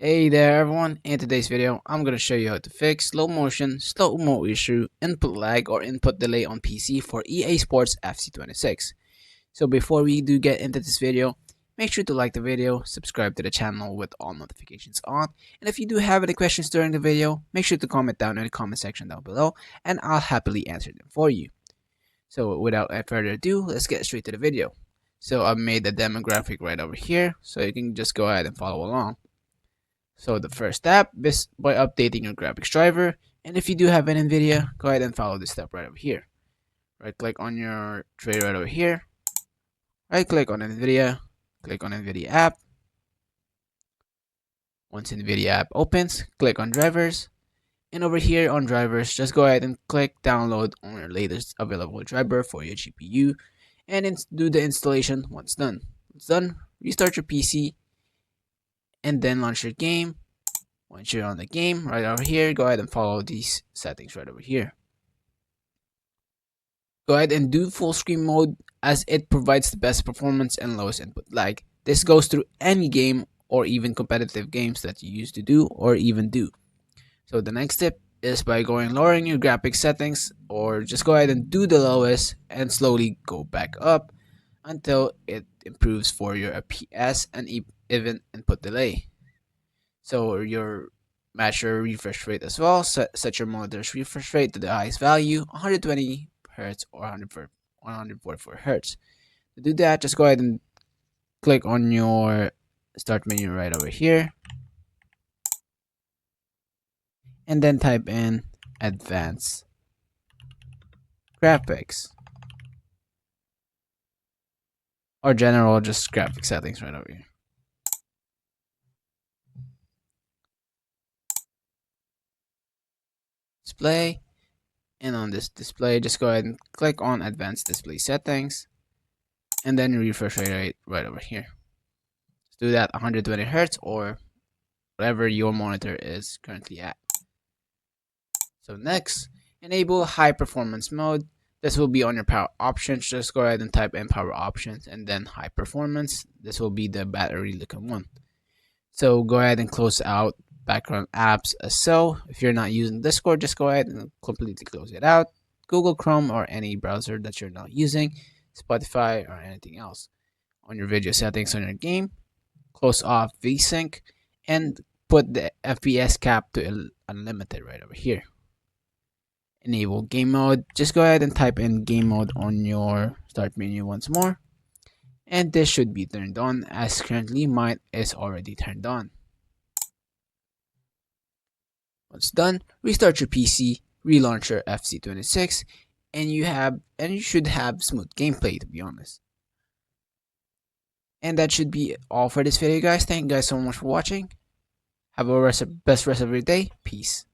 Hey there everyone, in today's video I'm going to show you how to fix slow motion, slow mo issue, input lag or input delay on PC for EA Sports FC26. So before we do get into this video, make sure to like the video, subscribe to the channel with all notifications on, and if you do have any questions during the video, make sure to comment down in the comment section down below and I'll happily answer them for you. So without further ado, let's get straight to the video. So I've made the demographic right over here, so you can just go ahead and follow along. So the first step is by updating your graphics driver, and if you do have an NVIDIA, go ahead and follow this step right over here. Right click on your tray right over here, right click on NVIDIA, click on NVIDIA app. Once NVIDIA app opens, click on drivers, and over here on drivers, just go ahead and click download on your latest available driver for your GPU, and do the installation once done. Once done, restart your PC, and then launch your game. Once you're on the game, right over here, go ahead and follow these settings right over here. Go ahead and do full screen mode as it provides the best performance and lowest input lag. This goes through any game or even competitive games that you used to do or even do. So the next tip is by lowering your graphics settings, or just go ahead and do the lowest and slowly go back up until it improves for your FPS and even input delay. So match your refresh rate as well. Set your monitor's refresh rate to the highest value, 120 Hz or 144 Hz. To do that, just go ahead and click on your start menu right over here, and then type in advanced graphics or general, just graphic settings right over here. Display, and on this display just go ahead and click on advanced display settings, and then refresh rate right over here. Just do that 120 Hz or whatever your monitor is currently at. So next, enable high performance mode. This will be on your power options. Just go ahead and type in power options and then high performance. This will be the battery looking one. So go ahead and close out background apps as so. If you're not using Discord, just go ahead and completely close it out. Google Chrome or any browser that you're not using, Spotify or anything else. On your video settings on your game, close off VSync and put the FPS cap to unlimited right over here. Enable game mode. Just go ahead and type in game mode on your start menu once more, and this should be turned on as currently mine is already turned on. Once done, restart your PC, relaunch your FC26, and you should have smooth gameplay, to be honest. And that should be all for this video, guys. Thank you guys so much for watching. Have a best rest of your day. Peace.